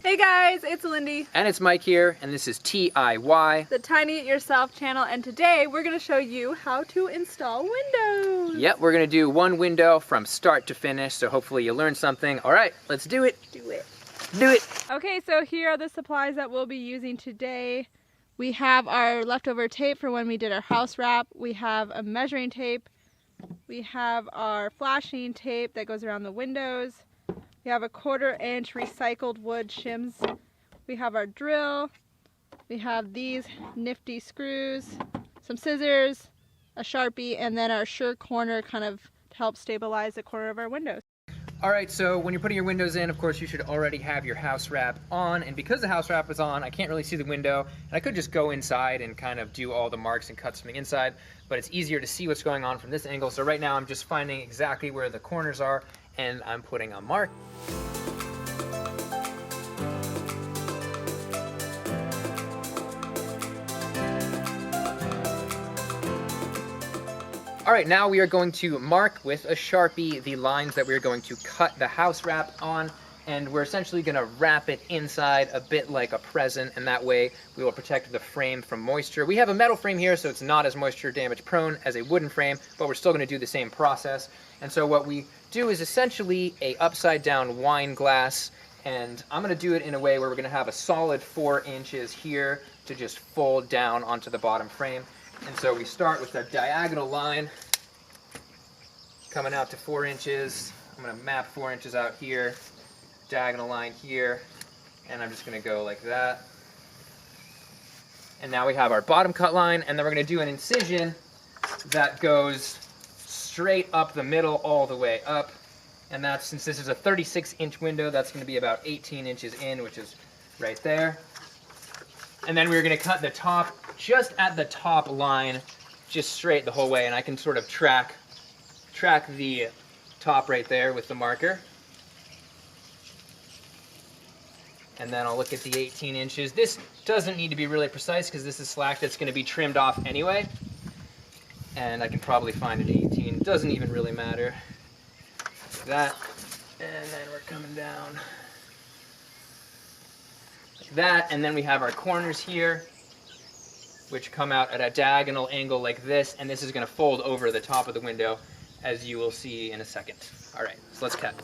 Hey guys, it's Lindy. And it's Mike here, and this is TIY. The Tiny It Yourself channel, and today we're going to show you how to install windows. Yep, we're going to do one window from start to finish, so hopefully you learn something. All right, let's do it. Do it. Do it. Okay, so here are the supplies that we'll be using today. We have our leftover tape for when we did our house wrap. We have a measuring tape. We have our flashing tape that goes around the windows. We have a 1/4 inch recycled wood shims. We have our drill. We have these nifty screws, some scissors, a Sharpie, and then our sure corner kind of to help stabilize the corner of our windows. All right, so when you're putting your windows in, of course, you should already have your house wrap on. And because the house wrap is on, I can't really see the window. And I could just go inside and kind of do all the marks and cuts from the inside, but it's easier to see what's going on from this angle. So right now I'm just finding exactly where the corners are, and I'm putting a mark. All right, now we are going to mark with a Sharpie the lines that we're going to cut the house wrap on, and we're essentially gonna wrap it inside a bit like a present, and that way we will protect the frame from moisture. We have a metal frame here, so it's not as moisture damage prone as a wooden frame, but we're still gonna do the same process. And so what we do is essentially a upside down wine glass, and I'm gonna do it in a way where we're gonna have a solid 4 inches here to just fold down onto the bottom frame. And so we start with a diagonal line coming out to 4 inches. I'm gonna map 4 inches out here, diagonal line here, and I'm just gonna go like that. And now we have our bottom cut line, and then we're gonna do an incision that goes straight up the middle all the way up. And that's, since this is a 36-inch window, that's gonna be about 18 inches in, which is right there. And then we're gonna cut the top just at the top line, just straight the whole way, and I can sort of track the top right there with the marker. And then I'll look at the 18 inches. This doesn't need to be really precise because this is slack that's gonna be trimmed off anyway. And I can probably find an 18, doesn't even really matter. Like that, and then we're coming down like that, and then we have our corners here, which come out at a diagonal angle like this, and this is gonna fold over the top of the window, as you will see in a second. All right, so let's cut.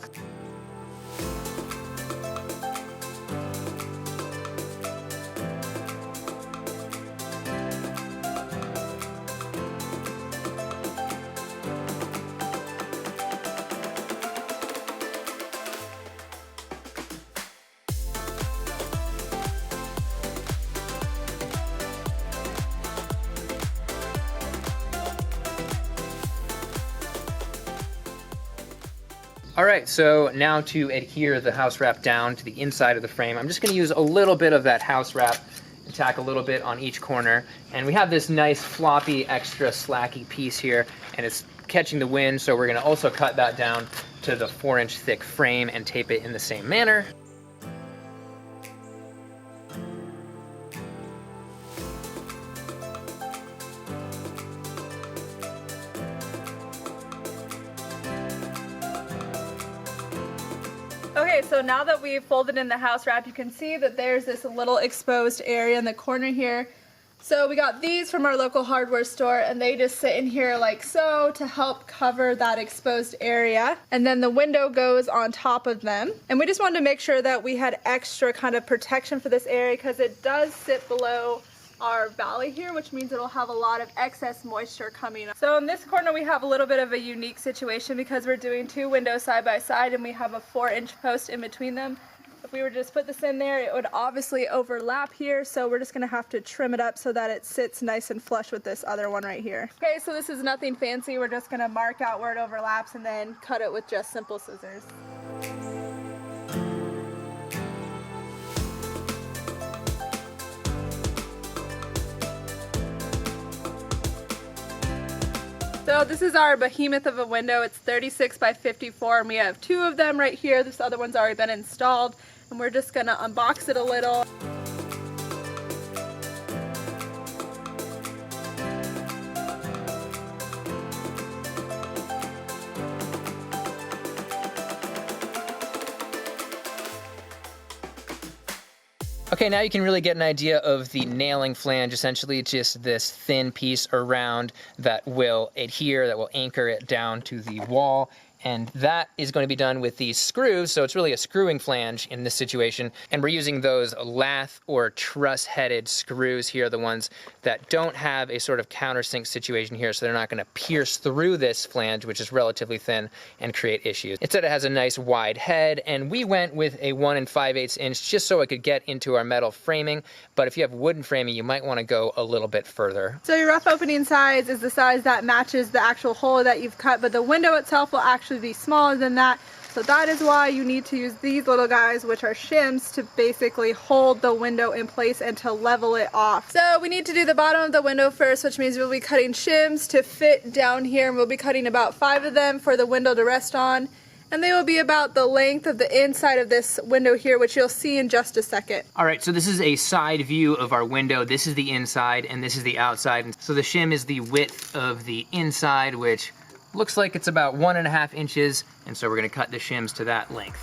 All right, so now to adhere the house wrap down to the inside of the frame, I'm just gonna use a little bit of that house wrap and tack a little bit on each corner. And we have this nice floppy, extra slacky piece here, and it's catching the wind, so we're gonna also cut that down to the 4-inch thick frame and tape it in the same manner. Okay, so now that we've folded in the house wrap, you can see that there's this little exposed area in the corner here. So we got these from our local hardware store, and they just sit in here like so to help cover that exposed area. And then the window goes on top of them. And we just wanted to make sure that we had extra kind of protection for this area because it does sit below our valley here, which means it'll have a lot of excess moisture coming up. So in this corner we have a little bit of a unique situation because we're doing 2 windows side by side and we have a 4-inch post in between them. If we were to just put this in there, it would obviously overlap here, so we're just gonna have to trim it up so that it sits nice and flush with this other one right here. Okay, so this is nothing fancy. We're just gonna mark out where it overlaps and then cut it with just simple scissors. So this is our behemoth of a window. It's 36 by 54 and we have 2 of them right here. This other one's already been installed and we're just gonna unbox it a little. Okay, now you can really get an idea of the nailing flange, essentially just this thin piece around that will adhere, that will anchor it down to the wall. And that is going to be done with these screws, so it's really a screwing flange in this situation. And we're using those lath or truss-headed screws here, the ones that don't have a sort of countersink situation here, so they're not going to pierce through this flange, which is relatively thin, and create issues. Instead, it has a nice wide head, and we went with a 1 5/8 inch just so it could get into our metal framing. But if you have wooden framing, you might want to go a little bit further. So your rough opening size is the size that matches the actual hole that you've cut, but the window itself will actually be smaller than that. So that is why you need to use these little guys, which are shims, to basically hold the window in place and to level it off. So we need to do the bottom of the window first, which means we'll be cutting shims to fit down here, and we'll be cutting about 5 of them for the window to rest on. And they will be about the length of the inside of this window here, which you'll see in just a second. All right, so this is a side view of our window. This is the inside and this is the outside. And so the shim is the width of the inside, which looks like it's about 1 1/2 inches. And so we're gonna cut the shims to that length.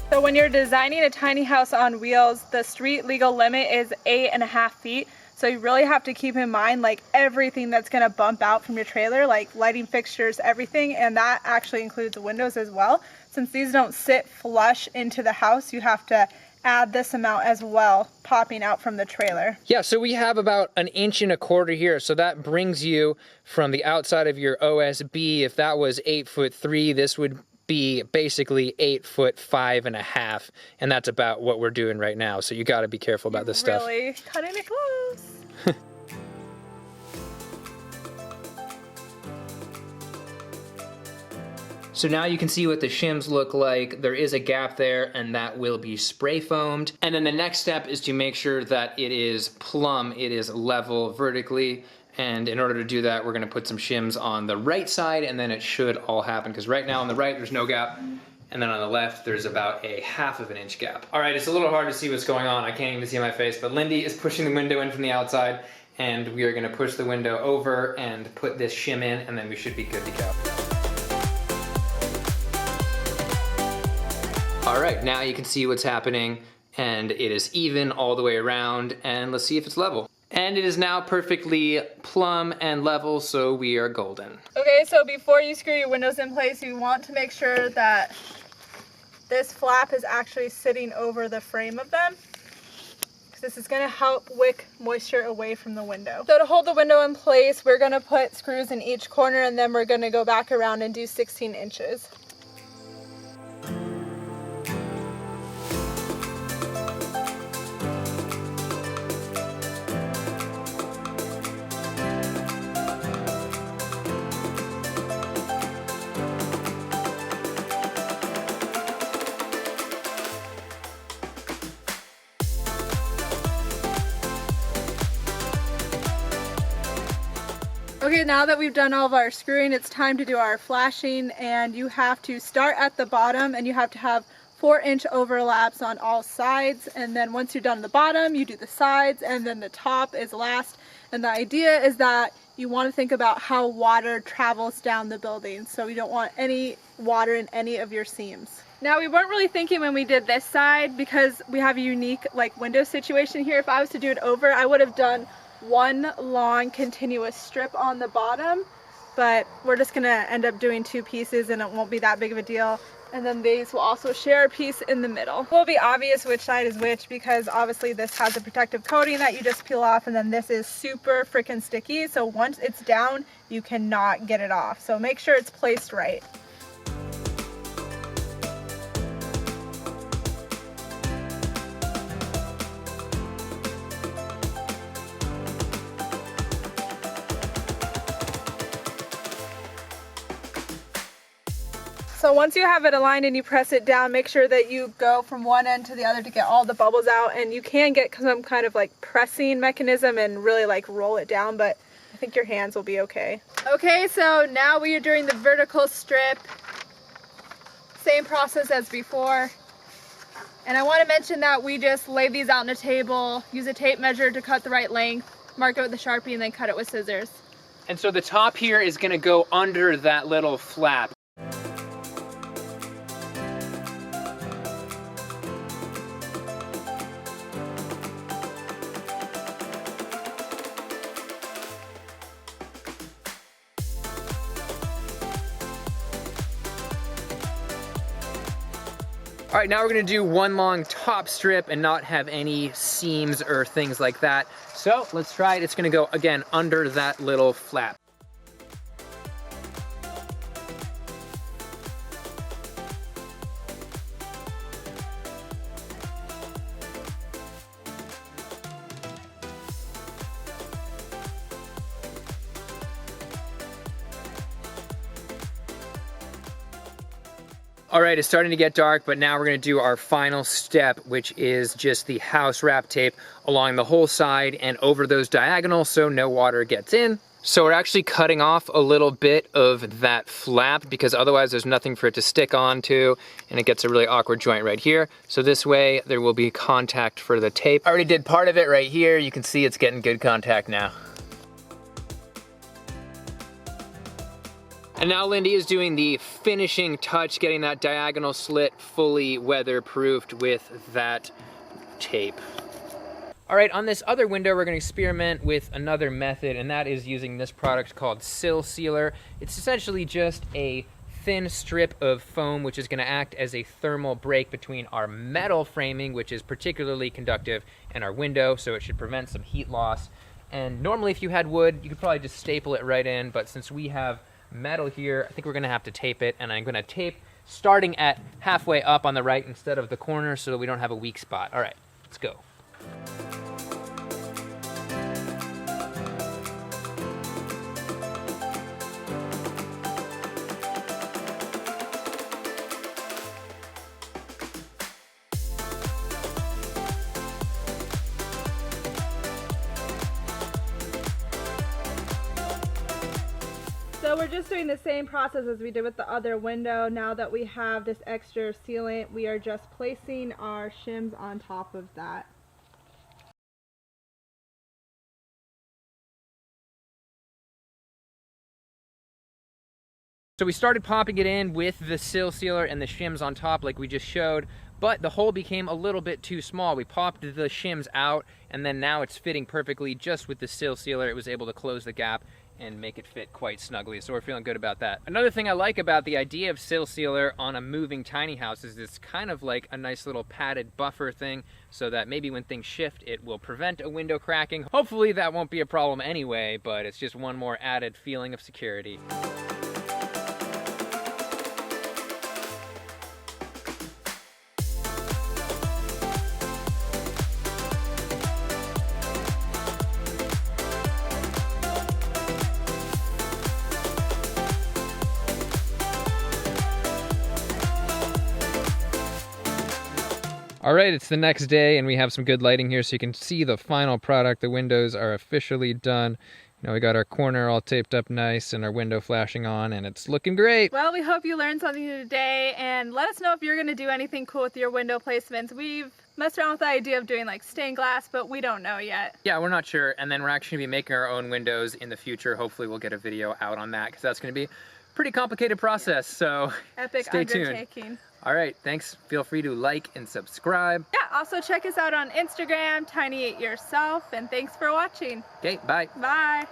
So when you're designing a tiny house on wheels, the street legal limit is 8.5 feet. So you really have to keep in mind like everything that's gonna bump out from your trailer, like lighting fixtures, everything, and that actually includes the windows as well. Since these don't sit flush into the house, you have to add this amount as well, popping out from the trailer. Yeah, so we have about 1.25 inches here. So that brings you from the outside of your OSB. If that was 8'3", this would be basically 8'5½", and that's about what we're doing right now. So you got to be careful about this stuff. Really cutting it close. So now you can see what the shims look like. There is a gap there, and that will be spray foamed. And then the next step is to make sure that it is plumb, it is level vertically. And in order to do that, we're gonna put some shims on the right side, and then it should all happen. Because right now on the right, there's no gap. And then on the left, there's about a 1/2 inch gap. All right, it's a little hard to see what's going on. I can't even see my face, but Lindy is pushing the window in from the outside, and we are gonna push the window over and put this shim in, and then we should be good to go. All right, now you can see what's happening, and it is even all the way around, and let's see if it's level. And it is now perfectly plumb and level, so we are golden. Okay, so before you screw your windows in place, you want to make sure that this flap is actually sitting over the frame of them. This is gonna help wick moisture away from the window. So to hold the window in place, we're gonna put screws in each corner, and then we're gonna go back around and do 16 inches. Okay, now that we've done all of our screwing, it's time to do our flashing, and you have to start at the bottom and you have to have 4-inch overlaps on all sides, and then once you're done the bottom, you do the sides, and then the top is last. And the idea is that you want to think about how water travels down the building, so you don't want any water in any of your seams. Now, we weren't really thinking when we did this side, because we have a unique like window situation here. If I was to do it over, I would have done one long continuous strip on the bottom, but we're just gonna end up doing 2 pieces and it won't be that big of a deal. And then these will also share a piece in the middle. It will be obvious which side is which, because obviously this has a protective coating that you just peel off, and then this is super freaking sticky, so once it's down you cannot get it off. So make sure it's placed right. So once you have it aligned and you press it down, make sure that you go from one end to the other to get all the bubbles out, and you can get some kind of like pressing mechanism and really like roll it down, but I think your hands will be okay. Okay, so now we are doing the vertical strip, Same process as before. And I want to mention that we just lay these out on a table, use a tape measure to cut the right length, mark it with a Sharpie, and then cut it with scissors. And so the top here is gonna go under that little flap. All right, now we're gonna do one long top strip and not have any seams or things like that. So let's try it. It's gonna go, again, under that little flap. All right, it's starting to get dark, but now we're gonna do our final step, which is just the house wrap tape along the whole side and over those diagonals so no water gets in. So we're actually cutting off a little bit of that flap because otherwise there's nothing for it to stick onto and it gets a really awkward joint right here. So this way there will be contact for the tape. I already did part of it right here. You can see it's getting good contact now. And now Lindy is doing the finishing touch, getting that diagonal slit fully weatherproofed with that tape. All right, on this other window, we're gonna experiment with another method, and that is using this product called Sill Sealer. It's essentially just a thin strip of foam, which is gonna act as a thermal break between our metal framing, which is particularly conductive, and our window, so it should prevent some heat loss. And normally if you had wood, you could probably just staple it right in, but since we have metal here, I think we're gonna have to tape it, and I'm gonna tape starting at halfway up on the right instead of the corner so that we don't have a weak spot. All right, let's go. So we're just doing the same process as we did with the other window. Now that we have this extra sealant, we are just placing our shims on top of that. So we started popping it in with the Sill Sealer and the shims on top like we just showed, but the hole became a little bit too small. We popped the shims out, and then now it's fitting perfectly just with the Sill Sealer. It was able to close the gap and make it fit quite snugly, so we're feeling good about that. Another thing I like about the idea of Sill Sealer on a moving tiny house is it's kind of like a nice little padded buffer thing, so that maybe when things shift, it will prevent a window cracking. Hopefully that won't be a problem anyway, but it's just one more added feeling of security. All right, it's the next day and we have some good lighting here so you can see the final product. The windows are officially done. You know, we got our corner all taped up nice and our window flashing on, and it's looking great. Well, we hope you learned something today, and let us know if you're gonna do anything cool with your window placements. We've messed around with the idea of doing like stained glass, but we don't know yet. Yeah, we're not sure. And then we're actually gonna be making our own windows in the future. Hopefully we'll get a video out on that because that's gonna be a pretty complicated process, so Epic stay undertaking. tuned. All right, thanks. Feel free to like and subscribe. Yeah, also check us out on Instagram, Tiny It Yourself, and thanks for watching. Okay, bye. Bye.